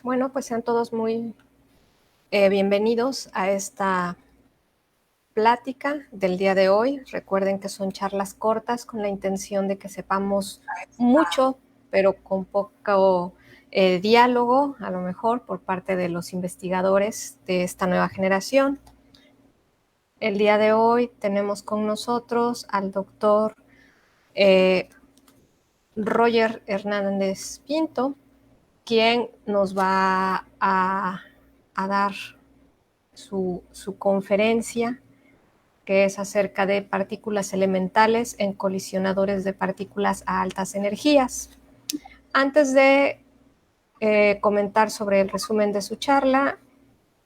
Bueno, pues sean todos muy bienvenidos a esta plática del día de hoy. Recuerden que son charlas cortas con la intención de que sepamos mucho, pero con poco diálogo, a lo mejor, por parte de los investigadores de esta nueva generación. El día de hoy tenemos con nosotros al doctor Roger Hernández Pinto, quien nos va a dar su conferencia, que es acerca de partículas elementales en colisionadores de partículas a altas energías. Antes de comentar sobre el resumen de su charla,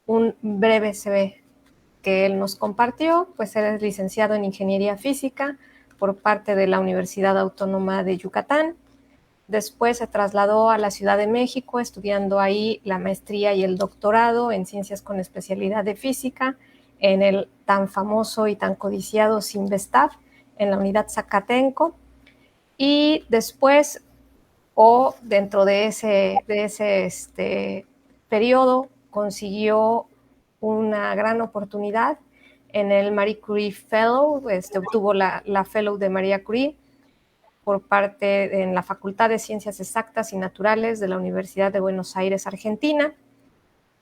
un breve CV que él nos compartió, pues él es licenciado en Ingeniería Física por parte de la Universidad Autónoma de Yucatán. Después se trasladó a la Ciudad de México, estudiando ahí la maestría y el doctorado en ciencias con especialidad de física en el tan famoso y tan codiciado CIMBESTAF, en la unidad Zacatenco. Y después, o dentro de ese periodo, consiguió una gran oportunidad en el Marie Curie Fellow, obtuvo la Fellow de María Curie, por parte en la Facultad de Ciencias Exactas y Naturales de la Universidad de Buenos Aires, Argentina,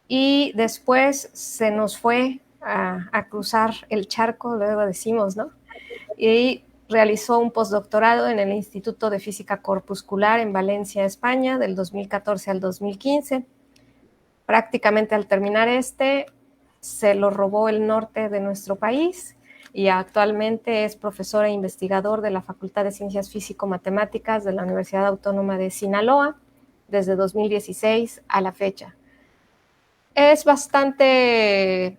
y después se nos fue a cruzar el charco, luego decimos, ¿no? Y realizó un postdoctorado en el Instituto de Física Corpuscular en Valencia, España, del 2014 al 2015. Prácticamente al terminar se lo robó el norte de nuestro país y actualmente es profesor e investigador de la Facultad de Ciencias Físico-Matemáticas de la Universidad Autónoma de Sinaloa desde 2016 a la fecha. Es bastante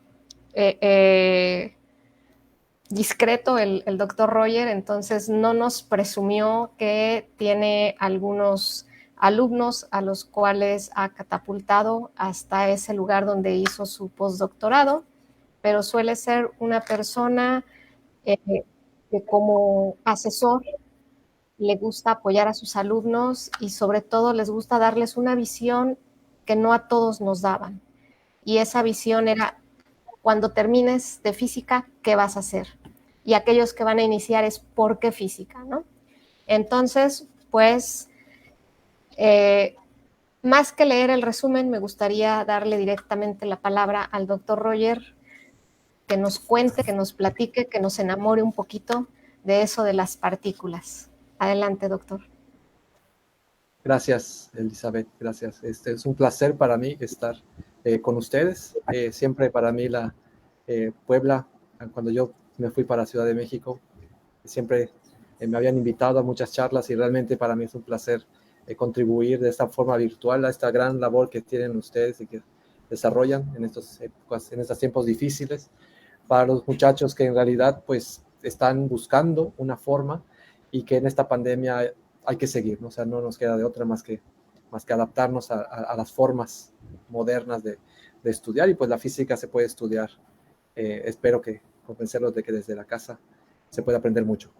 discreto el doctor Roger, entonces no nos presumió que tiene algunos alumnos a los cuales ha catapultado hasta ese lugar donde hizo su postdoctorado, pero suele ser una persona que como asesor le gusta apoyar a sus alumnos y sobre todo les gusta darles una visión que no a todos nos daban. Y esa visión era, cuando termines de física, ¿qué vas a hacer? Y aquellos que van a iniciar es, ¿por qué física? ¿No? Entonces, pues, más que leer el resumen, me gustaría darle directamente la palabra al doctor Roger, que nos cuente, que nos platique, que nos enamore un poquito de eso de las partículas. Adelante, doctor. Gracias, Elizabeth, gracias. Es un placer para mí estar con ustedes. Siempre para mí Puebla, cuando yo me fui para Ciudad de México, siempre me habían invitado a muchas charlas y realmente para mí es un placer contribuir de esta forma virtual a esta gran labor que tienen ustedes y que desarrollan en estos tiempos difíciles para los muchachos que en realidad pues están buscando una forma y que en esta pandemia hay que seguir, ¿no? O sea, no nos queda de otra más que adaptarnos a las formas modernas de estudiar, y pues la física se puede estudiar. Espero que convencerlos de que desde la casa se puede aprender mucho.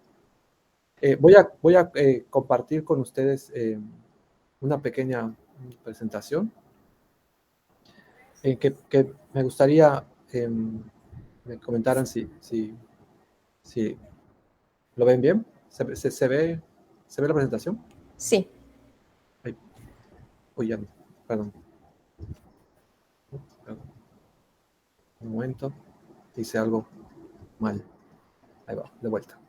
Voy a compartir con ustedes una pequeña presentación que me gustaría me comentaran si lo ven bien. ¿Se ve la presentación? Sí. Uy, ya, perdón. Un momento, hice algo mal. Ahí va, de vuelta.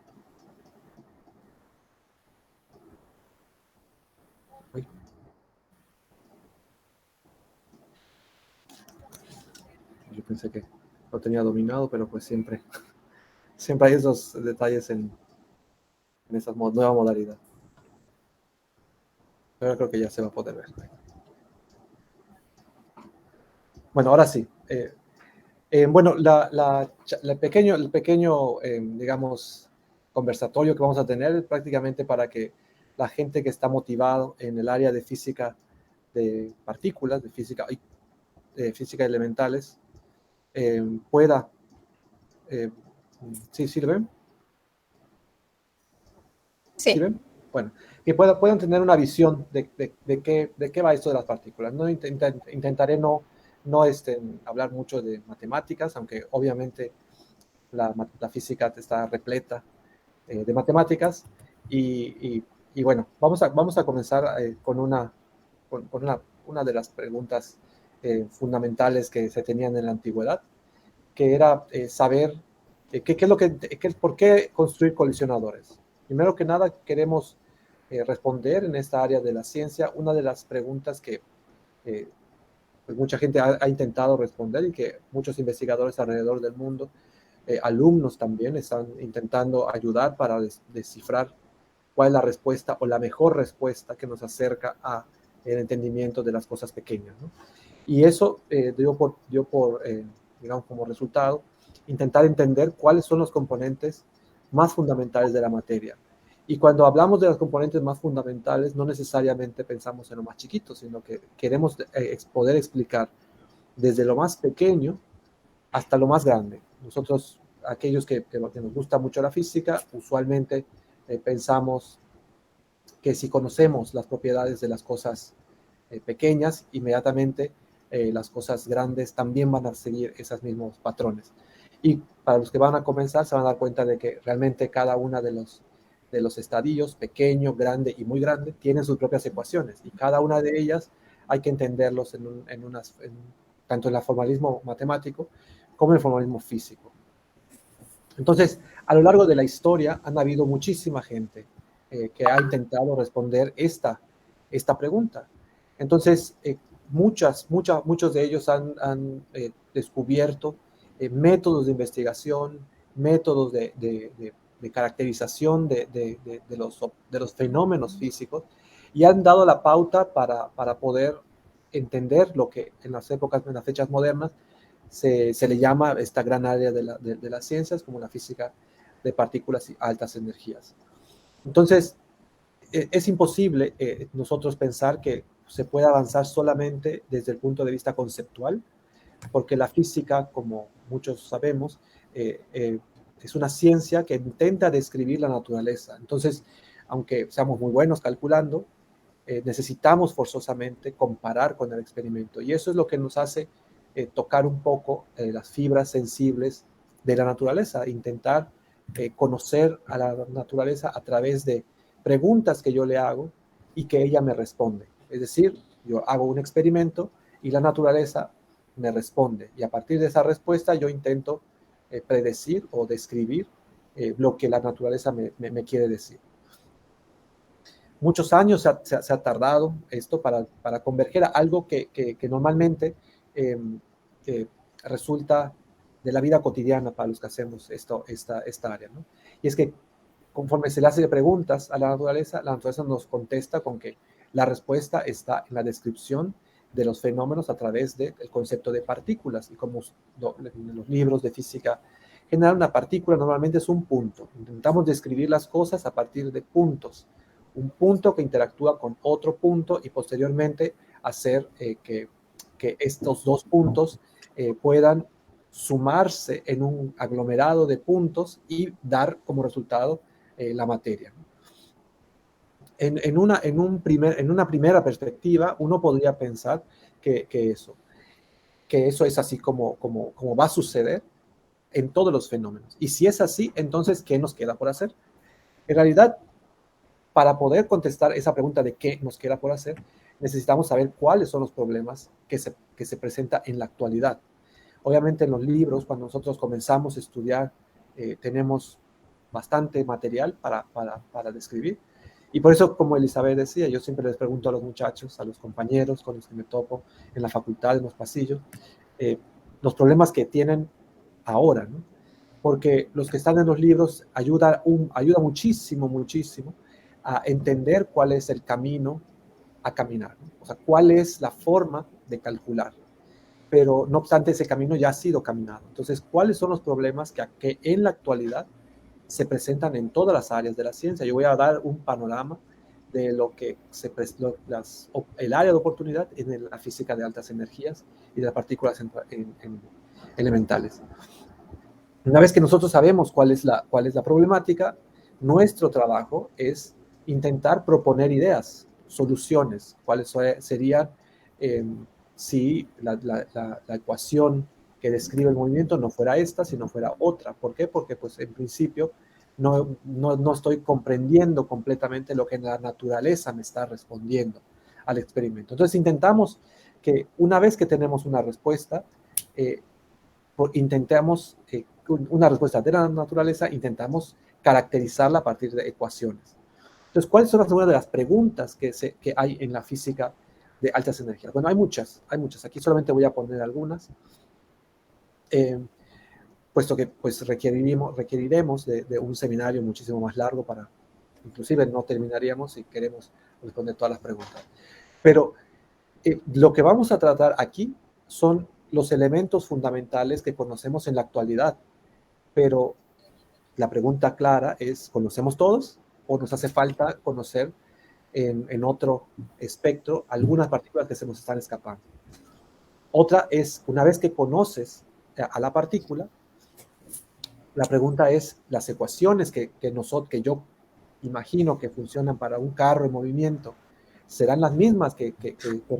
Uy. Yo pensé que lo tenía dominado, pero pues siempre hay esos detalles en esa nueva modalidad. Pero creo que ya se va a poder ver. Bueno, ahora sí. Bueno, el pequeño digamos, conversatorio que vamos a tener es prácticamente para que la gente que está motivado en el área de física de partículas, de física física de elementales pueda, ¿sí sirve? ¿Sí Sí, ven? Bueno, que puedan tener una visión de qué va esto de las partículas. No intentaré no hablar mucho de matemáticas, aunque obviamente la física está repleta de matemáticas. Y, y bueno, vamos a comenzar con una de las preguntas fundamentales que se tenían en la antigüedad, que era saber qué es lo por qué construir colisionadores. Primero que nada, queremos responder en esta área de la ciencia una de las preguntas que eh, pues mucha gente ha intentado responder y que muchos investigadores alrededor del mundo, alumnos también, están intentando ayudar para descifrar cuál es la respuesta o la mejor respuesta que nos acerca a el entendimiento de las cosas pequeñas, ¿no? Y eso dio por digamos, como resultado, intentar entender cuáles son los componentes más fundamentales de la materia. Y cuando hablamos de los componentes más fundamentales, no necesariamente pensamos en lo más chiquito, sino que queremos poder explicar desde lo más pequeño hasta lo más grande. Nosotros, aquellos que nos gusta mucho la física, usualmente pensamos que si conocemos las propiedades de las cosas pequeñas, inmediatamente las cosas grandes también van a seguir esos mismos patrones. Y para los que van a comenzar se van a dar cuenta de que realmente cada una de los estadios, pequeño, grande y muy grande, tienen sus propias ecuaciones y cada una de ellas hay que entenderlos tanto en el formalismo matemático como en el formalismo físico. Entonces, a lo largo de la historia han habido muchísima gente que ha intentado responder esta pregunta. Entonces, muchos de ellos han descubierto métodos de investigación, métodos de caracterización de los fenómenos físicos y han dado la pauta para poder entender lo que en las fechas modernas, se le llama esta gran área de las ciencias como la física de partículas y altas energías. Entonces, es imposible nosotros pensar que se puede avanzar solamente desde el punto de vista conceptual, porque la física, como muchos sabemos, es una ciencia que intenta describir la naturaleza. Entonces, aunque seamos muy buenos calculando, necesitamos forzosamente comparar con el experimento. Y eso es lo que nos hace tocar un poco las fibras sensibles de la naturaleza, intentar conocer a la naturaleza a través de preguntas que yo le hago y que ella me responde. Es decir, yo hago un experimento y la naturaleza me responde. Y a partir de esa respuesta yo intento predecir o describir lo que la naturaleza me quiere decir. Muchos años se ha tardado esto para converger a algo que normalmente eh, resulta de la vida cotidiana para los que hacemos esta área, ¿no? Y es que conforme se le hace preguntas a la naturaleza nos contesta con que la respuesta está en la descripción de los fenómenos a través del concepto de partículas. Y como en los libros de física general, una partícula normalmente es un punto. Intentamos describir las cosas a partir de puntos. Un punto que interactúa con otro punto y posteriormente hacer que estos dos puntos puedan sumarse en un aglomerado de puntos y dar como resultado la materia. En una primera perspectiva, uno podría pensar que eso es así como va a suceder en todos los fenómenos. Y si es así, entonces, ¿qué nos queda por hacer? En realidad, para poder contestar esa pregunta de qué nos queda por hacer, necesitamos saber cuáles son los problemas que se presentan en la actualidad. Obviamente en los libros, cuando nosotros comenzamos a estudiar, tenemos bastante material para describir. Y por eso, como Elizabeth decía, yo siempre les pregunto a los muchachos, a los compañeros con los que me topo en la facultad, en los pasillos, los problemas que tienen ahora, ¿no? Porque los que están en los libros ayuda muchísimo, muchísimo a entender cuál es el camino a caminar, ¿no? O sea, cuál es la forma de calcular. Pero no obstante, ese camino ya ha sido caminado. Entonces, ¿cuáles son los problemas que en la actualidad se presentan en todas las áreas de la ciencia? Yo voy a dar un panorama de lo que el área de oportunidad en la física de altas energías y de las partículas elementales. Una vez que nosotros sabemos cuál es la problemática, nuestro trabajo es intentar proponer ideas, soluciones, cuáles serían si la ecuación que describe el movimiento no fuera esta, sino fuera otra. ¿Por qué? Porque pues en principio no estoy comprendiendo completamente lo que la naturaleza me está respondiendo al experimento. Entonces intentamos que una vez que tenemos una respuesta, intentamos una respuesta de la naturaleza, intentamos caracterizarla a partir de ecuaciones. Entonces, ¿cuáles son algunas de las preguntas que hay en la física de altas energías? Bueno, hay muchas. Aquí solamente voy a poner algunas, puesto que pues requeriremos de un seminario muchísimo más largo para, inclusive no terminaríamos si queremos responder todas las preguntas. Pero lo que vamos a tratar aquí son los elementos fundamentales que conocemos en la actualidad, pero la pregunta clara es, ¿conocemos todos o nos hace falta conocer en otro espectro algunas partículas que se nos están escapando? Otra es, una vez que conoces a la partícula, la pregunta es, las ecuaciones que yo imagino que funcionan para un carro en movimiento, ¿serán las mismas que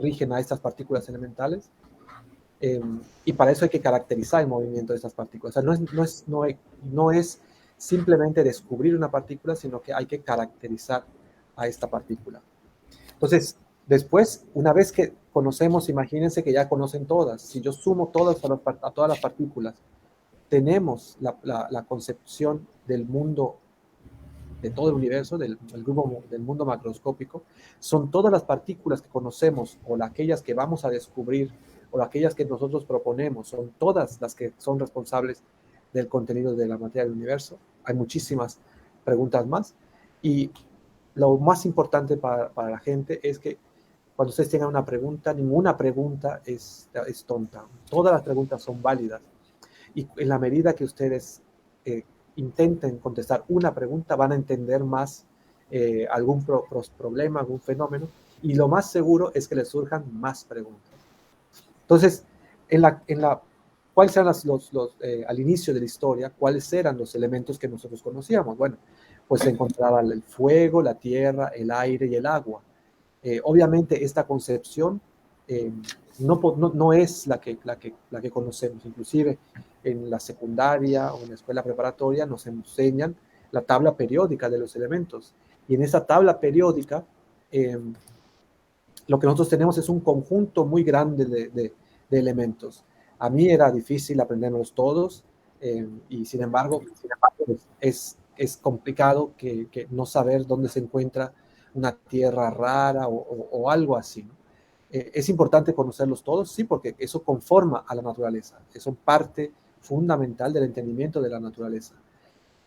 rigen a estas partículas elementales? Y para eso hay que caracterizar el movimiento de estas partículas. O sea, no es simplemente descubrir una partícula, sino que hay que caracterizar a esta partícula. Entonces, después, una vez que conocemos, imagínense que ya conocen todas. Si yo sumo a todas las partículas, tenemos la concepción del mundo, de todo el universo, del mundo macroscópico. Son todas las partículas que conocemos o aquellas que vamos a descubrir o aquellas que nosotros proponemos, son todas las que son responsables del contenido de la materia del universo. Hay muchísimas preguntas más. Y lo más importante para la gente es que cuando ustedes tengan una pregunta, ninguna pregunta es tonta. Todas las preguntas son válidas. Y en la medida que ustedes intenten contestar una pregunta, van a entender más algún problema, algún fenómeno. Y lo más seguro es que les surjan más preguntas. Entonces, ¿cuáles eran al inicio de la historia? ¿Cuáles eran los elementos que nosotros conocíamos? Bueno, pues se encontraba el fuego, la tierra, el aire y el agua. Obviamente, esta concepción no es la que conocemos. Inclusive, en la secundaria o en la escuela preparatoria nos enseñan la tabla periódica de los elementos. Y en esa tabla periódica, lo que nosotros tenemos es un conjunto muy grande de elementos. A mí era difícil aprenderlos todos y sin embargo es complicado que no saber dónde se encuentra una tierra rara o algo así, ¿no? Es importante conocerlos todos, sí, porque eso conforma a la naturaleza, son parte fundamental del entendimiento de la naturaleza.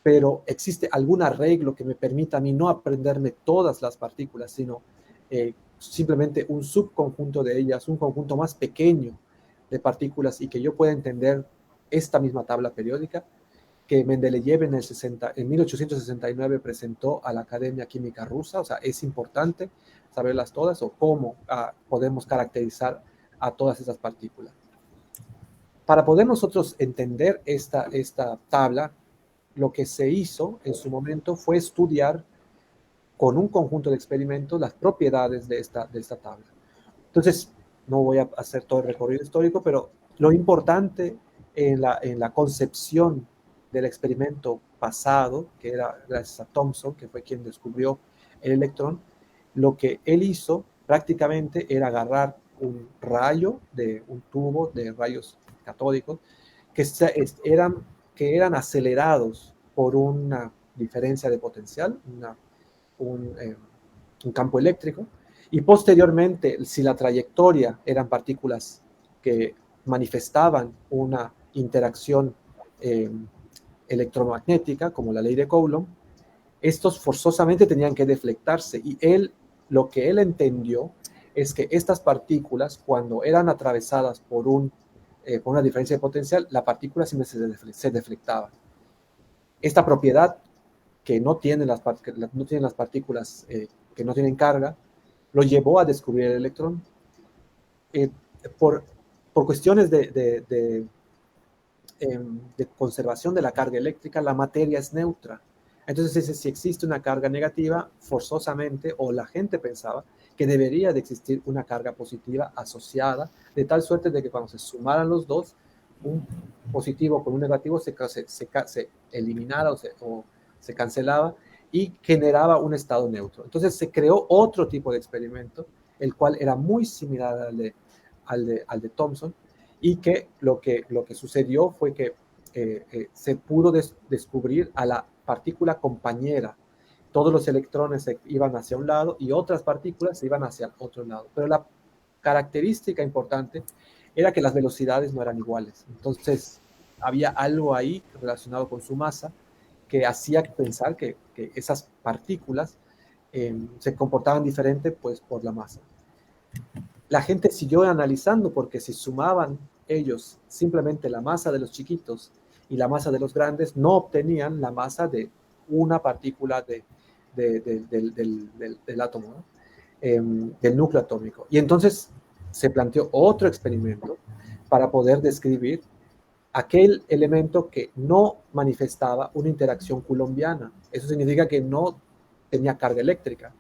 Pero existe algún arreglo que me permita a mí no aprenderme todas las partículas, sino simplemente un subconjunto de ellas, un conjunto más pequeño de partículas y que yo pueda entender esta misma tabla periódica que Mendeleev en 1869 presentó a la Academia Química Rusa. O sea, es importante saberlas todas o cómo podemos caracterizar a todas esas partículas. Para poder nosotros entender esta tabla, lo que se hizo en su momento fue estudiar con un conjunto de experimentos las propiedades de esta tabla. Entonces, no voy a hacer todo el recorrido histórico, pero lo importante en la concepción del experimento pasado, que era gracias a Thomson, que fue quien descubrió el electrón, lo que él hizo prácticamente era agarrar un tubo de rayos catódicos que eran acelerados por una diferencia de potencial, un campo eléctrico, y posteriormente, si la trayectoria eran partículas que manifestaban una interacción electromagnética, como la ley de Coulomb, estos forzosamente tenían que deflectarse, y lo que él entendió es que estas partículas, cuando eran atravesadas por una diferencia de potencial, la partícula siempre se deflectaba. Esta propiedad que no tienen las partículas que no tienen carga, lo llevó a descubrir el electrón. Eh, por, por cuestiones de conservación de la carga eléctrica, la materia es neutra. Entonces, si existe una carga negativa, forzosamente, o la gente pensaba que debería de existir una carga positiva asociada, de tal suerte de que cuando se sumaran los dos, un positivo con un negativo se eliminara o se cancelaba y generaba un estado neutro. Entonces se creó otro tipo de experimento, el cual era muy similar al de Thomson, y que lo que sucedió fue que se pudo descubrir a la partícula compañera. Todos los electrones se iban hacia un lado y otras partículas se iban hacia el otro lado. Pero la característica importante era que las velocidades no eran iguales. Entonces, había algo ahí relacionado con su masa que hacía pensar que esas partículas se comportaban diferente pues, por la masa. La gente siguió analizando porque si sumaban ellos simplemente la masa de los chiquitos y la masa de los grandes, no obtenían la masa de una partícula del átomo, ¿no? Del núcleo atómico. Y entonces se planteó otro experimento para poder describir aquel elemento que no manifestaba una interacción coulombiana. Eso significa que no tenía carga eléctrica.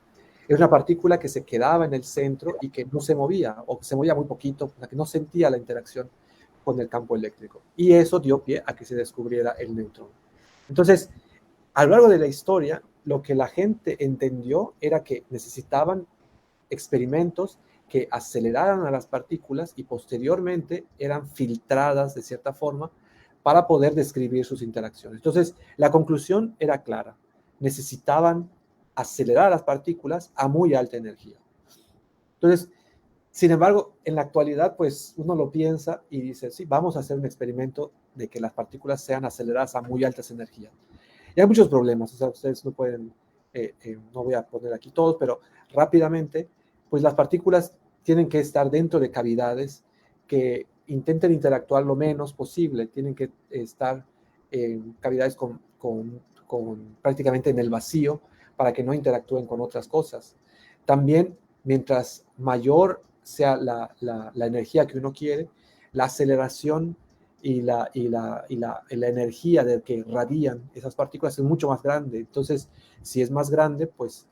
Es una partícula que se quedaba en el centro y que no se movía, o que se movía muy poquito, que no sentía la interacción con el campo eléctrico. Y eso dio pie a que se descubriera el neutrón. Entonces, a lo largo de la historia, lo que la gente entendió era que necesitaban experimentos que aceleraran a las partículas y posteriormente eran filtradas de cierta forma para poder describir sus interacciones. Entonces, la conclusión era clara. Necesitaban acelerar las partículas a muy alta energía. Entonces, sin embargo, en la actualidad, pues uno lo piensa y dice, sí, vamos a hacer un experimento de que las partículas sean aceleradas a muy altas energías. Y hay muchos problemas, o sea, ustedes no pueden, no voy a poner aquí todos, pero rápidamente, pues las partículas tienen que estar dentro de cavidades que intenten interactuar lo menos posible, tienen que estar en cavidades prácticamente en el vacío para que no interactúen con otras cosas. También, mientras mayor sea la energía que uno quiere, la aceleración y la energía de que radian esas partículas es mucho más grande. Entonces, si es más grande, pues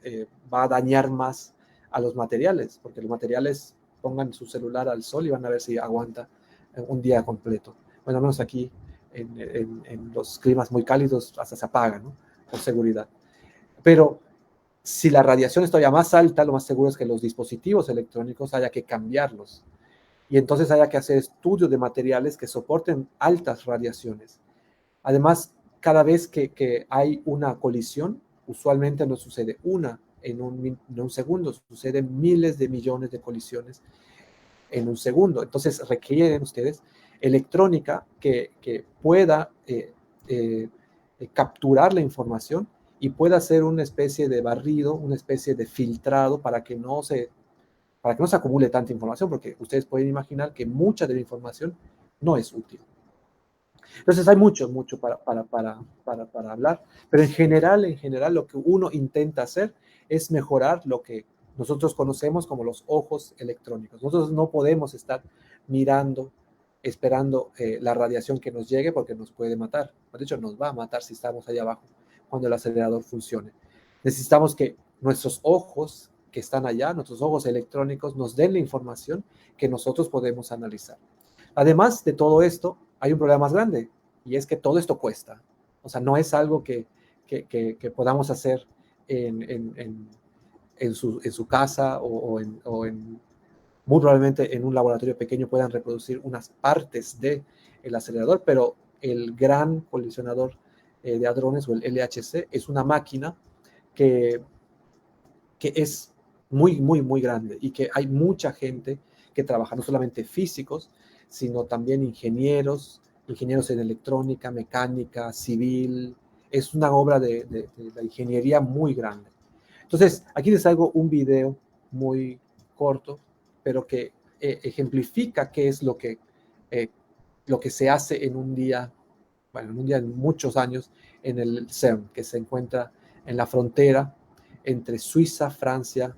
va a dañar más a los materiales, porque los materiales pongan su celular al sol y van a ver si aguanta un día completo. Bueno, al menos aquí en los climas muy cálidos hasta se apaga, ¿no? Por seguridad. Pero si la radiación es todavía más alta, lo más seguro es que los dispositivos electrónicos haya que cambiarlos y entonces haya que hacer estudios de materiales que soporten altas radiaciones. Además, cada vez que hay una colisión, usualmente no sucede una en un segundo, suceden miles de millones de colisiones en un segundo. Entonces requieren ustedes electrónica que pueda capturar la información y pueda hacer una especie de barrido, una especie de filtrado para que no se acumule tanta información, porque ustedes pueden imaginar que mucha de la información no es útil. Entonces hay mucho para hablar, pero en general lo que uno intenta hacer es mejorar lo que nosotros conocemos como los ojos electrónicos. Nosotros no podemos estar mirando, esperando la radiación que nos llegue porque nos puede matar. De hecho, nos va a matar si estamos allá abajo cuando el acelerador funcione. Necesitamos que nuestros ojos que están allá, nuestros ojos electrónicos, nos den la información que nosotros podemos analizar. Además de todo esto, hay un problema más grande, y es que todo esto cuesta. O sea, no es algo que podamos hacer en su casa muy probablemente en un laboratorio pequeño puedan reproducir unas partes del acelerador, pero el gran colisionador de hadrones, o el LHC, es una máquina que es muy grande y que hay mucha gente que trabaja, no solamente físicos, sino también ingenieros en electrónica, mecánica, civil. Es una obra de la ingeniería muy grande. Entonces, aquí les hago un video muy corto, pero que ejemplifica qué es lo que se hace en un día, bueno, en muchos años, en el CERN, que se encuentra en la frontera entre Suiza, Francia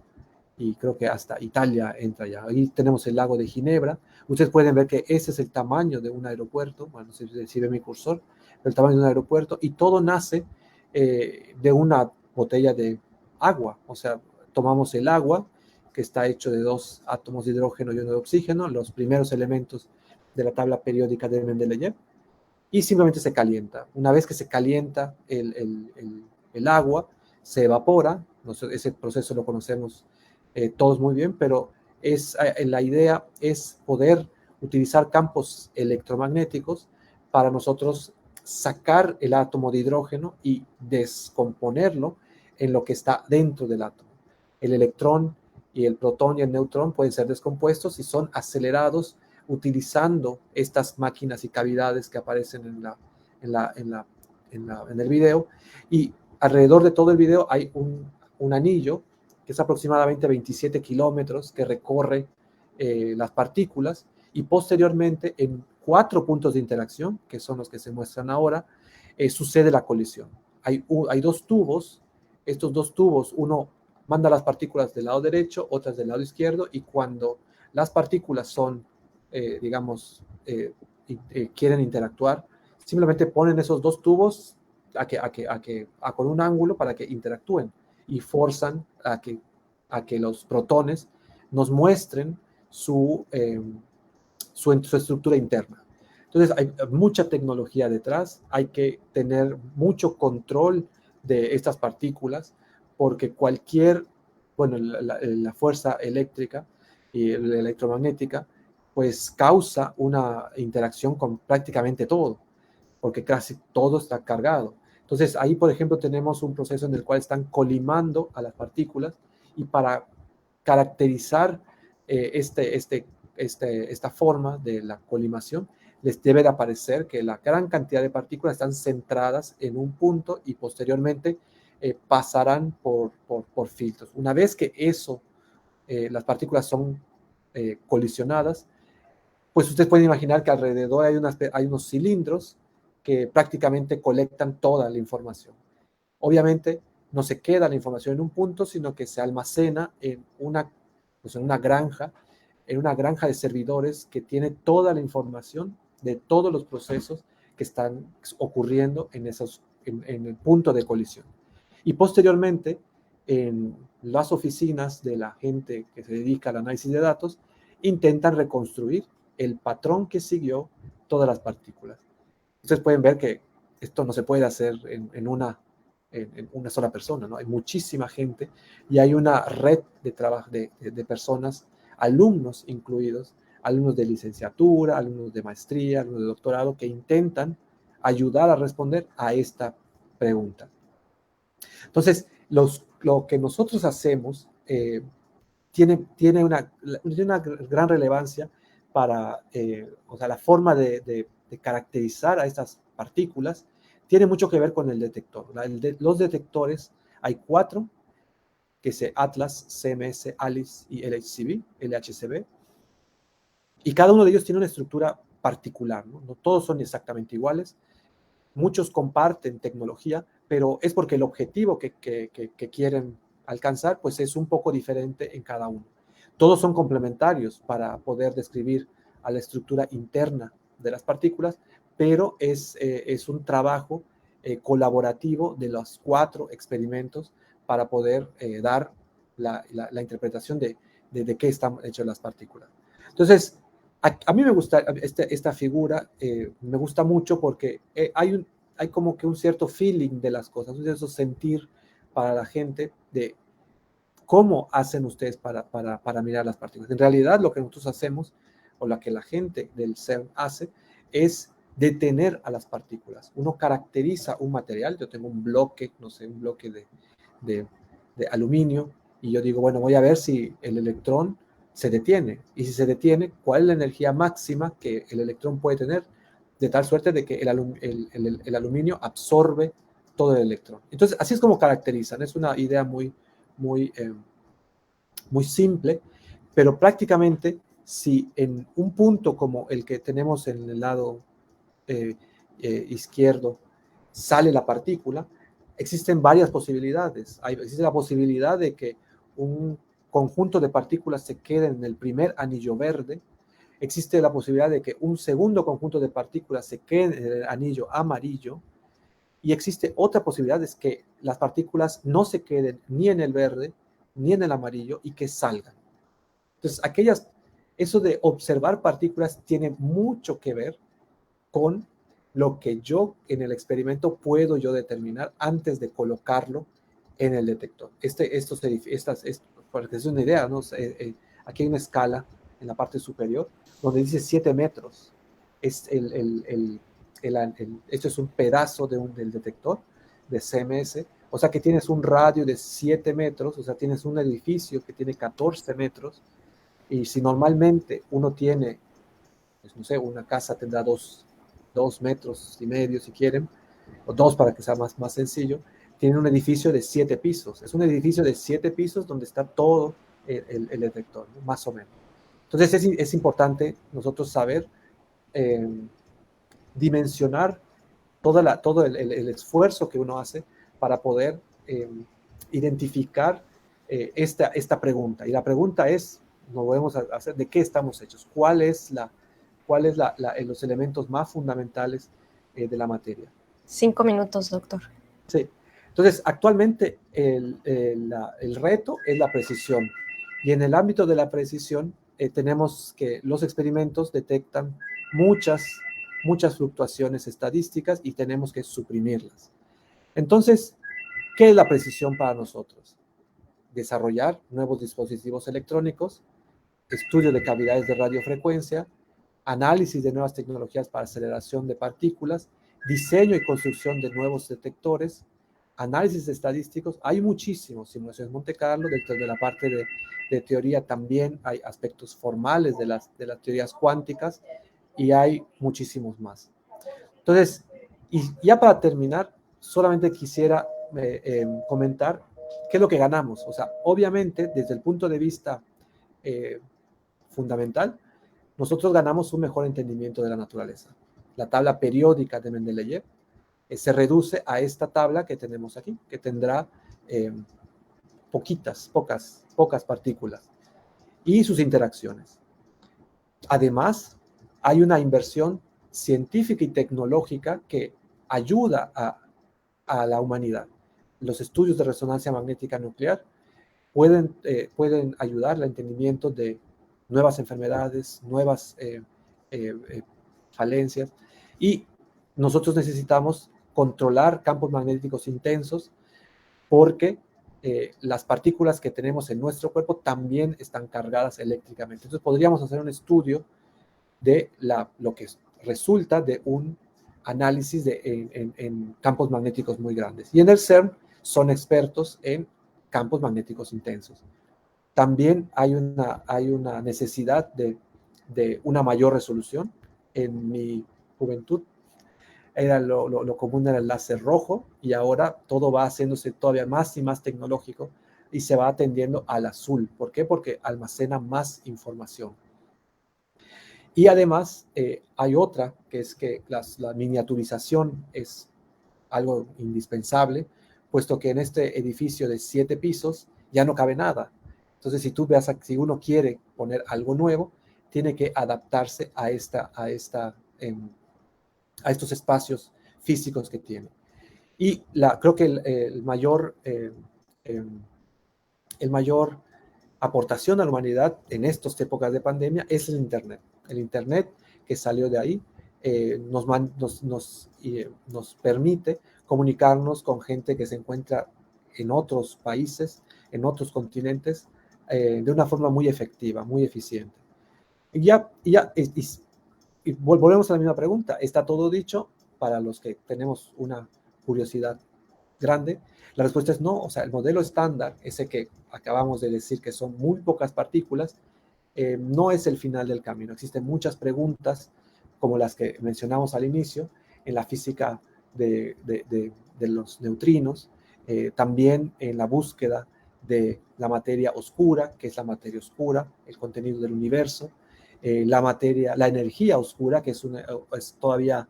y creo que hasta Italia entra ya. Ahí tenemos el lago de Ginebra. Ustedes pueden ver que ese es el tamaño de un aeropuerto. Bueno, no sé si ve mi cursor, pero el tamaño de un aeropuerto. Y todo nace de una botella de agua. O sea, tomamos el agua, que está hecho de 2 átomos de hidrógeno y uno de oxígeno, los primeros elementos de la tabla periódica de Mendeleev, y simplemente se calienta. Una vez que se calienta el agua, se evapora. Ese proceso lo conocemos todos muy bien, pero la idea es poder utilizar campos electromagnéticos para nosotros sacar el átomo de hidrógeno y descomponerlo en lo que está dentro del átomo. El electrón y el protón y el neutrón pueden ser descompuestos y son acelerados utilizando estas máquinas y cavidades que aparecen en el video. Y alrededor de todo el video hay un anillo que es aproximadamente 27 kilómetros que recorre las partículas, y posteriormente en 4 puntos de interacción, que son los que se muestran ahora, sucede la colisión. Hay 2 tubos. Estos 2 tubos, uno manda las partículas del lado derecho, otras del lado izquierdo, y cuando las partículas son digamos, quieren interactuar, simplemente ponen esos 2 tubos con un ángulo para que interactúen, y forzan a que los protones nos muestren su estructura interna. Entonces hay mucha tecnología detrás, hay que tener mucho control de estas partículas, porque bueno, la fuerza eléctrica y la electromagnética pues causa una interacción con prácticamente todo, porque casi todo está cargado. Entonces ahí, por ejemplo, tenemos un proceso en el cual están colimando a las partículas, y para caracterizar esta forma de la colimación, les debe de aparecer que la gran cantidad de partículas están centradas en un punto y posteriormente pasarán por filtros. Una vez que las partículas son colisionadas, pues ustedes pueden imaginar que alrededor hay unos cilindros que prácticamente colectan toda la información. Obviamente no se queda la información en un punto, sino que se almacena pues en una granja de servidores que tiene toda la información de todos los procesos que están ocurriendo en el punto de colisión. Y posteriormente, en las oficinas de la gente que se dedica al análisis de datos, intentan reconstruir el patrón que siguió todas las partículas. Ustedes pueden ver que esto no se puede hacer en una sola persona, ¿no? Hay muchísima gente y hay una red de trabajo de personas, alumnos incluidos, alumnos de licenciatura, alumnos de maestría, alumnos de doctorado, que intentan ayudar a responder a esta pregunta. Entonces, lo que nosotros hacemos tiene una gran relevancia para, o sea, la forma de caracterizar a estas partículas tiene mucho que ver con el detector. Los detectores, hay 4, que es Atlas, CMS, ALICE y LHCb, y cada uno de ellos tiene una estructura particular, ¿no? No todos son exactamente iguales, muchos comparten tecnología, pero es porque el objetivo que quieren alcanzar pues es un poco diferente en cada uno. Todos son complementarios para poder describir a la estructura interna de las partículas, pero es un trabajo colaborativo de los 4 experimentos para poder dar la interpretación de qué están hechas las partículas. Entonces, a mí me gusta esta figura, me gusta mucho porque hay como que un cierto feeling de las cosas, un cierto sentir para la gente de cómo hacen ustedes para mirar las partículas. En realidad, lo que nosotros hacemos, o lo que la gente del CERN hace, es detener a las partículas. Uno caracteriza un material. Yo tengo un bloque, no sé, un bloque de aluminio, y yo digo, bueno, voy a ver si el electrón se detiene, y si se detiene, cuál es la energía máxima que el electrón puede tener, de tal suerte de que el aluminio absorbe todo el electrón. Entonces, así es como caracterizan. Es una idea muy, muy, muy simple, pero prácticamente si en un punto como el que tenemos en el lado izquierdo sale la partícula, existen varias posibilidades. Existe la posibilidad de que un conjunto de partículas se quede en el primer anillo verde. Existe la posibilidad de que un segundo conjunto de partículas se quede en el anillo amarillo. Y existe otra posibilidad, es que las partículas no se queden ni en el verde ni en el amarillo y que salgan. Entonces, eso de observar partículas tiene mucho que ver con lo que yo en el experimento puedo yo determinar antes de colocarlo en el detector. Para que es una idea, ¿no? Aquí hay una escala en la parte superior donde dice 7 metros. Esto es un pedazo del detector de CMS, o sea que tienes un radio de 7 metros, o sea, tienes un edificio que tiene 14 metros, y si normalmente uno tiene, pues no sé, una casa tendrá 2,5 metros si quieren, o 2 para que sea más sencillo, tiene un edificio de 7 pisos. Es un edificio de 7 pisos donde está todo el detector, ¿no? Más o menos. Entonces es importante nosotros saber dimensionar todo el esfuerzo que uno hace para poder identificar esta pregunta. Y la pregunta es, nos podemos hacer, ¿de qué estamos hechos? ¿Cuáles los elementos más fundamentales de la materia? 5 minutos, doctor. Sí. Entonces, actualmente el reto es la precisión. Y en el ámbito de la precisión, tenemos que los experimentos detectan muchas fluctuaciones estadísticas y tenemos que suprimirlas. Entonces, ¿qué es la precisión para nosotros? Desarrollar nuevos dispositivos electrónicos, estudio de cavidades de radiofrecuencia, análisis de nuevas tecnologías para aceleración de partículas, diseño y construcción de nuevos detectores, análisis estadísticos. Hay muchísimos, simulaciones Monte Carlo. Dentro de la parte de teoría también hay aspectos formales de las teorías cuánticas y hay muchísimos más. Entonces, y ya para terminar, solamente quisiera comentar qué es lo que ganamos. O sea, obviamente, desde el punto de vista fundamental, nosotros ganamos un mejor entendimiento de la naturaleza. La tabla periódica de Mendeleev se reduce a esta tabla que tenemos aquí, que tendrá pocas partículas y sus interacciones. Además, hay una inversión científica y tecnológica que ayuda a la humanidad. Los estudios de resonancia magnética nuclear pueden ayudar al entendimiento de nuevas enfermedades, nuevas falencias, y nosotros necesitamos controlar campos magnéticos intensos porque las partículas que tenemos en nuestro cuerpo también están cargadas eléctricamente. Entonces podríamos hacer un estudio de lo que resulta de un análisis en campos magnéticos muy grandes. Y en el CERN son expertos en campos magnéticos intensos. También hay una necesidad de una mayor resolución. En mi juventud lo común era el láser rojo, y ahora todo va haciéndose todavía más y más tecnológico y se va atendiendo al azul. ¿Por qué? Porque almacena más información. Y además hay otra, que es que la miniaturización es algo indispensable, puesto que en este edificio de 7 pisos ya no cabe nada. Entonces, si uno quiere poner algo nuevo, tiene que adaptarse a estos espacios físicos que tiene. Y creo que el mayor aportación a la humanidad en estas épocas de pandemia es el Internet. El Internet que salió de ahí nos permite comunicarnos con gente que se encuentra en otros países, en otros continentes, de una forma muy efectiva, muy eficiente. Y volvemos a la misma pregunta. ¿Está todo dicho para los que tenemos una curiosidad grande? La respuesta es no. O sea, el modelo estándar, ese que acabamos de decir que son muy pocas partículas, no es el final del camino. Existen muchas preguntas, como las que mencionamos al inicio, en la física de los neutrinos, también en la búsqueda de la materia oscura, que es la materia oscura, el contenido del universo, la energía oscura, que es todavía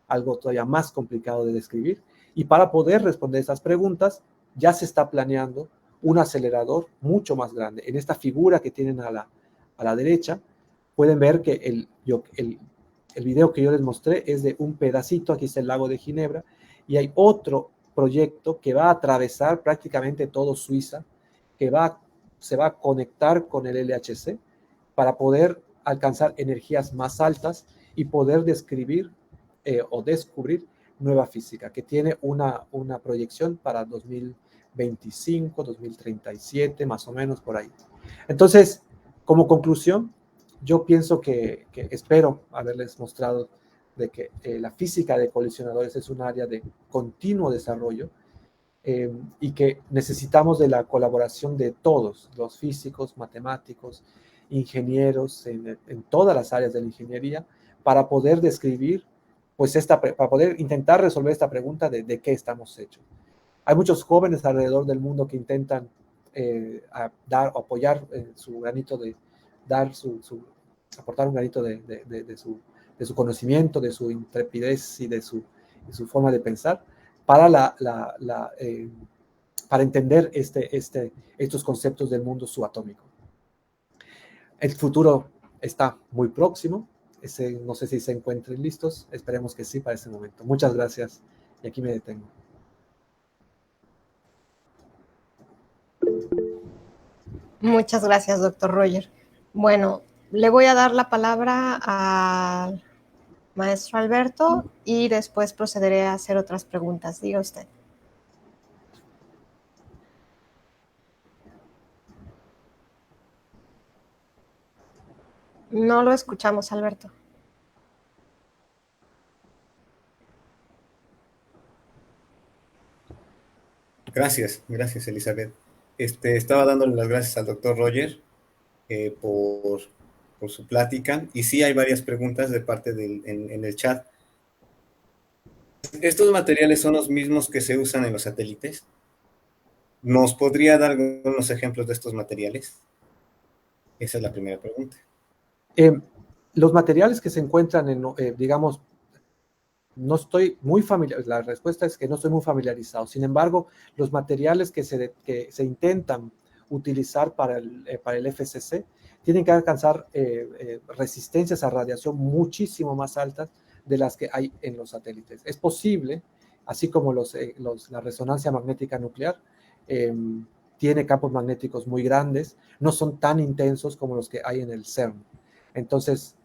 algo todavía más complicado de describir, Y para poder responder esas preguntas, ya se está planeando un acelerador mucho más grande. En esta figura que tienen a la derecha, pueden ver que el video que yo les mostré es de un pedacito, aquí está el lago de Ginebra, y hay otro proyecto que va a atravesar prácticamente todo Suiza, que se va a conectar con el LHC para poder alcanzar energías más altas y poder describir o descubrir nueva física, que tiene una proyección para 2025, 2037, más o menos por ahí. Entonces, como conclusión, yo pienso que espero haberles mostrado de que la física de colisionadores es un área de continuo desarrollo, y que necesitamos de la colaboración de todos, los físicos, matemáticos, ingenieros, en todas las áreas de la ingeniería, para poder describir, pues para poder intentar resolver esta pregunta de qué estamos hechos. Hay muchos jóvenes alrededor del mundo que intentan dar o apoyar su granito de, dar aportar un granito de su conocimiento, de su intrepidez y de su forma de pensar para para entender estos conceptos del mundo subatómico. El futuro está muy próximo. No sé si se encuentren listos. Esperemos que sí para ese momento. Muchas gracias. Y aquí me detengo. Muchas gracias, doctor Roger. Bueno, le voy a dar la palabra al maestro Alberto y después procederé a hacer otras preguntas. Diga usted. No lo escuchamos, Alberto. Gracias, Elizabeth. Estaba dándole las gracias al doctor Roger por su plática. Y sí, hay varias preguntas de parte en el chat. ¿Estos materiales son los mismos que se usan en los satélites? ¿Nos podría dar algunos ejemplos de estos materiales? Esa es la primera pregunta. Los materiales que se encuentran digamos, no estoy muy familiarizado, la respuesta es que no estoy muy familiarizado. Sin embargo, los materiales que se intentan utilizar para el FCC tienen que alcanzar resistencias a radiación muchísimo más altas de las que hay en los satélites. Es posible, así como la resonancia magnética nuclear, tiene campos magnéticos muy grandes, no son tan intensos como los que hay en el CERN. Entonces,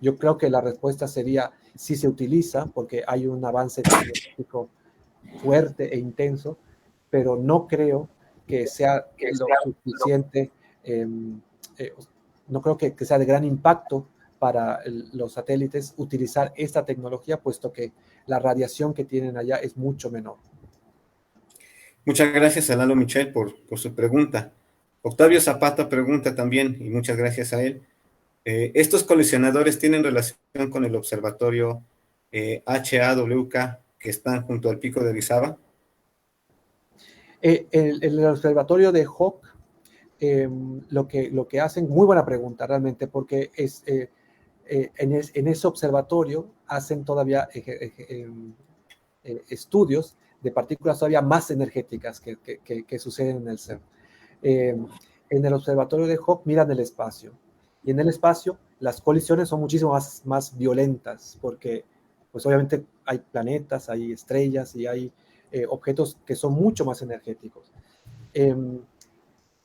yo creo que la respuesta sería sí se utiliza porque hay un avance tecnológico fuerte e intenso, pero no creo que sea lo suficiente, no creo que sea de gran impacto para los satélites utilizar esta tecnología, puesto que la radiación que tienen allá es mucho menor. Muchas gracias a Lalo Michel por su pregunta. Octavio Zapata pregunta también, y muchas gracias a él. ¿Estos colisionadores tienen relación con el observatorio HAWK que están junto al pico de Orizaba? El observatorio de Hawk, lo que hacen, muy buena pregunta realmente, porque en ese observatorio hacen todavía estudios de partículas todavía más energéticas que suceden en el CERN. En el observatorio de Hawk miran el espacio, y en el espacio las colisiones son muchísimo más violentas, porque pues obviamente hay planetas, hay estrellas y hay objetos que son mucho más energéticos.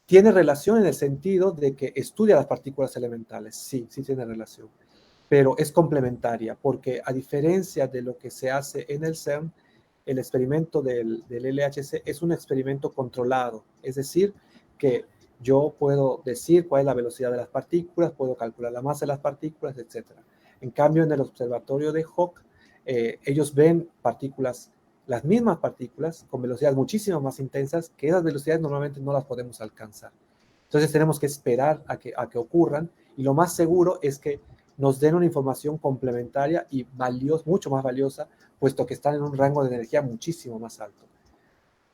Tiene relación en el sentido de que estudia las partículas elementales, sí tiene relación, pero es complementaria, porque a diferencia de lo que se hace en el CERN, el experimento del LHC es un experimento controlado, es decir, que yo puedo decir cuál es la velocidad de las partículas, puedo calcular la masa de las partículas, etc. En cambio, en el observatorio de Hawk, ellos ven partículas, las mismas partículas, con velocidades muchísimo más intensas, que esas velocidades normalmente no las podemos alcanzar. Entonces tenemos que esperar a que ocurran, y lo más seguro es que nos den una información complementaria y mucho más valiosa, puesto que están en un rango de energía muchísimo más alto.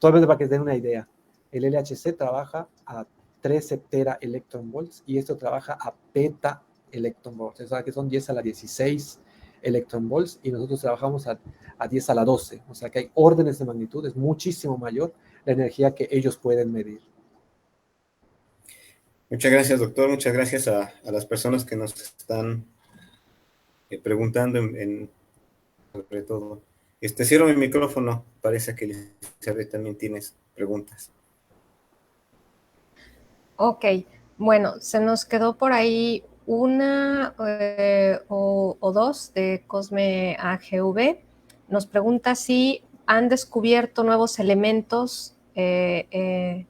Solamente para que den una idea, el LHC trabaja a 13 tera electron volts y esto trabaja a peta electron volts, o sea que son 10 a la 16 electron volts, y nosotros trabajamos a a 10 a la 12. O sea que hay órdenes de magnitud, es muchísimo mayor la energía que ellos pueden medir. Muchas gracias, doctor. Muchas gracias a las personas que nos están preguntando sobre todo. Cierro mi micrófono. Parece que Elizabeth también tienes preguntas. Ok, bueno, se nos quedó por ahí una o dos de Cosme AGV. Nos pregunta si han descubierto nuevos elementos en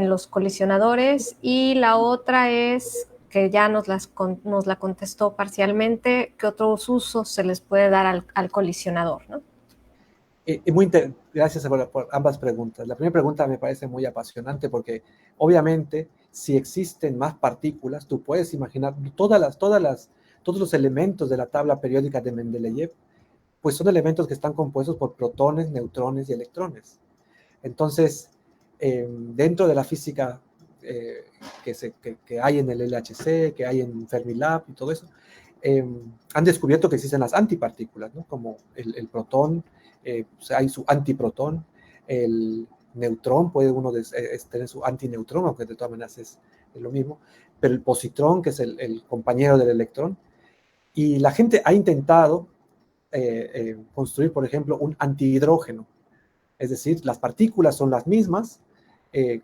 los colisionadores, y la otra es que ya nos la contestó parcialmente, ¿qué otros usos se les puede dar al colisionador, ¿no? Gracias por ambas preguntas. La primera pregunta me parece muy apasionante porque obviamente si existen más partículas, tú puedes imaginar todos los elementos de la tabla periódica de Mendeleev, pues son elementos que están compuestos por protones, neutrones y electrones. Entonces, dentro de la física que hay en el LHC, que hay en Fermilab y todo eso, han descubierto que existen las antipartículas, ¿no? Como el protón, hay su antiprotón, el neutrón puede uno tener su antineutrón, aunque de todas maneras es lo mismo, pero el positrón, que es el compañero del electrón, y la gente ha intentado construir, por ejemplo, un antihidrógeno, es decir, las partículas son las mismas,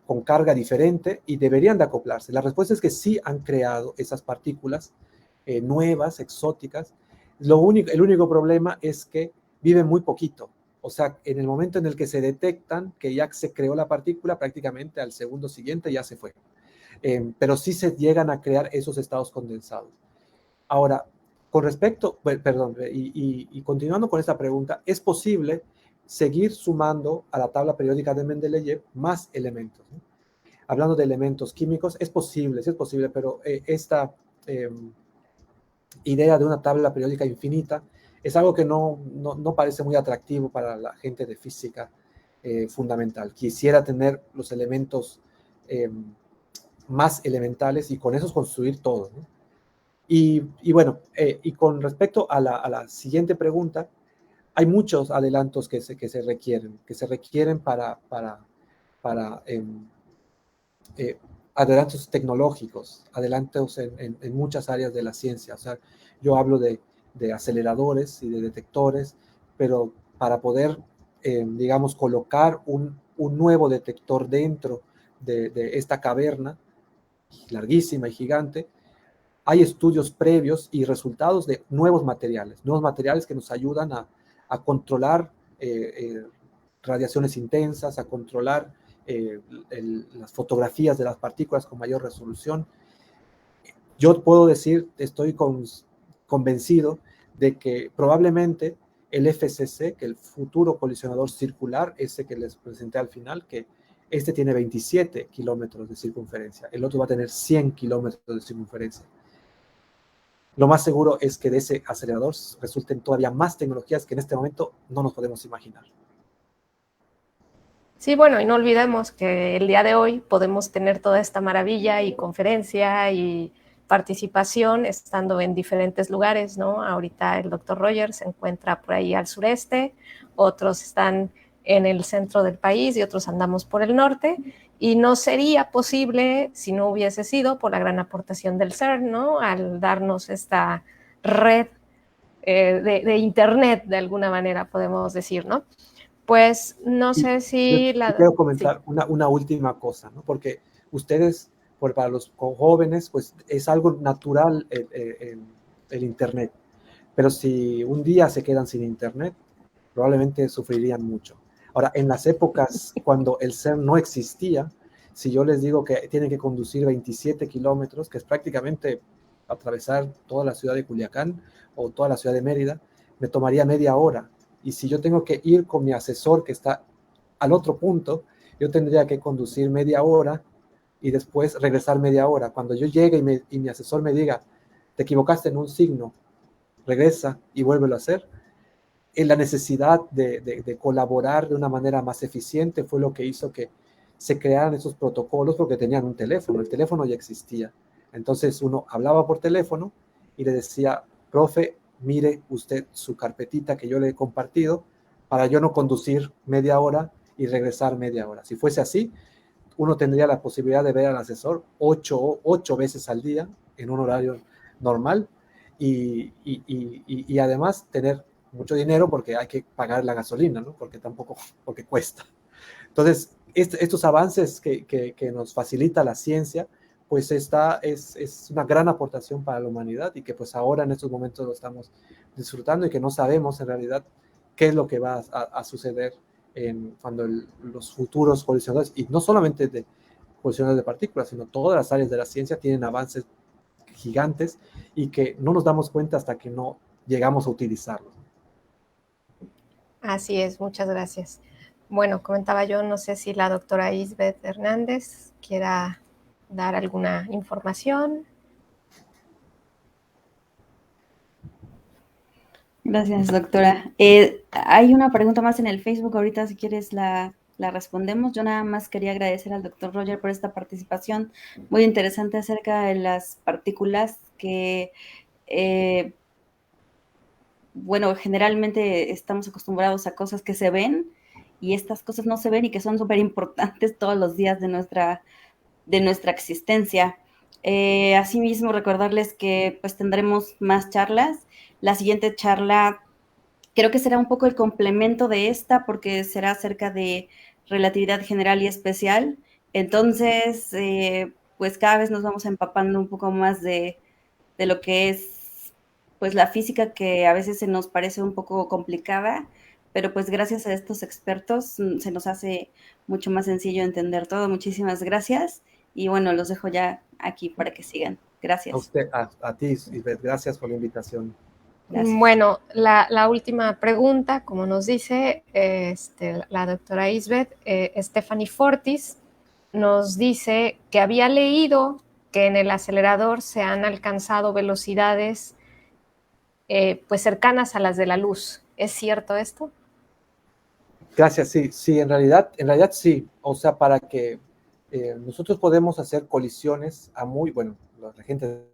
con carga diferente y deberían de acoplarse. La respuesta es que sí han creado esas partículas nuevas, exóticas. El único problema es que viven muy poquito. O sea, en el momento en el que se detectan que ya se creó la partícula, prácticamente al segundo siguiente ya se fue. Pero sí se llegan a crear esos estados condensados. Ahora, con respecto, perdón, y continuando con esta pregunta, ¿es posible seguir sumando a la tabla periódica de Mendeleev más elementos, ¿no? Hablando de elementos químicos, es posible, sí es posible, pero esta idea de una tabla periódica infinita es algo que no parece muy atractivo para la gente de física fundamental. Quisiera tener los elementos más elementales y con esos construir todo, ¿no? Y bueno, y con respecto a la siguiente pregunta, hay muchos adelantos que se requieren para adelantos tecnológicos, adelantos en muchas áreas de la ciencia. O sea, yo hablo de aceleradores y de detectores, pero para poder, digamos, colocar un nuevo detector dentro de esta caverna larguísima y gigante, hay estudios previos y resultados de nuevos materiales que nos ayudan a controlar radiaciones intensas, a controlar las fotografías de las partículas con mayor resolución. Yo puedo decir, estoy convencido de que probablemente el FCC, que el futuro colisionador circular, ese que les presenté al final, que este tiene 27 kilómetros de circunferencia, el otro va a tener 100 kilómetros de circunferencia. Lo más seguro es que de ese acelerador resulten todavía más tecnologías que en este momento no nos podemos imaginar. Sí, bueno, y no olvidemos que el día de hoy podemos tener toda esta maravilla y conferencia y participación estando en diferentes lugares, ¿no? Ahorita el doctor Rogers se encuentra por ahí al sureste, otros están en el centro del país y otros andamos por el norte, y no sería posible si no hubiese sido por la gran aportación del CERN, ¿no? Al darnos esta red de internet, de alguna manera podemos decir, ¿no? Pues no sé si quiero comentar una última cosa, ¿no? Porque ustedes, para los jóvenes, pues es algo natural el Internet. Pero si un día se quedan sin Internet, probablemente sufrirían mucho. Ahora, en las épocas cuando el CERN no existía, si yo les digo que tienen que conducir 27 kilómetros, que es prácticamente atravesar toda la ciudad de Culiacán o toda la ciudad de Mérida, me tomaría media hora. Y si yo tengo que ir con mi asesor que está al otro punto, yo tendría que conducir media hora y después regresar media hora. Cuando yo llegue y mi asesor me diga, te equivocaste en un signo, regresa y vuélvelo a hacer, en la necesidad de colaborar de una manera más eficiente fue lo que hizo que se crearan esos protocolos, porque tenían un teléfono, el teléfono ya existía. Entonces uno hablaba por teléfono y le decía, profe, mire usted su carpetita que yo le he compartido para yo no conducir media hora y regresar media hora. Si fuese así, uno tendría la posibilidad de ver al asesor 8 veces al día en un horario normal y además tener mucho dinero porque hay que pagar la gasolina, ¿no? Porque cuesta. Entonces, estos avances que nos facilita la ciencia, pues es una gran aportación para la humanidad y que pues ahora en estos momentos lo estamos disfrutando y que no sabemos en realidad qué es lo que va a suceder cuando los futuros colisionadores, y no solamente de colisionadores de partículas, sino todas las áreas de la ciencia tienen avances gigantes y que no nos damos cuenta hasta que no llegamos a utilizarlos. Así es, muchas gracias. Bueno, comentaba yo, no sé si la doctora Isbeth Hernández quiera dar alguna información. Gracias, doctora. Hay una pregunta más en el Facebook, ahorita si quieres la respondemos. Yo nada más quería agradecer al doctor Roger por esta participación muy interesante acerca de las partículas que, bueno, generalmente estamos acostumbrados a cosas que se ven y estas cosas no se ven y que son súper importantes todos los días de nuestra existencia. Asimismo, recordarles que pues tendremos más charlas. La siguiente charla creo que será un poco el complemento de esta porque será acerca de relatividad general y especial. Entonces, pues cada vez nos vamos empapando un poco más de lo que es pues la física, que a veces se nos parece un poco complicada, pero pues gracias a estos expertos se nos hace mucho más sencillo entender todo. Muchísimas gracias y bueno, los dejo ya aquí para que sigan. Gracias. A ti, Isbeth, gracias por la invitación. Gracias. Bueno, la última pregunta, como nos dice la doctora Isbeth, Stephanie Fortis, nos dice que había leído que en el acelerador se han alcanzado velocidades pues cercanas a las de la luz. ¿Es cierto esto? Gracias, sí, en realidad sí. O sea, para que nosotros podemos hacer colisiones la gente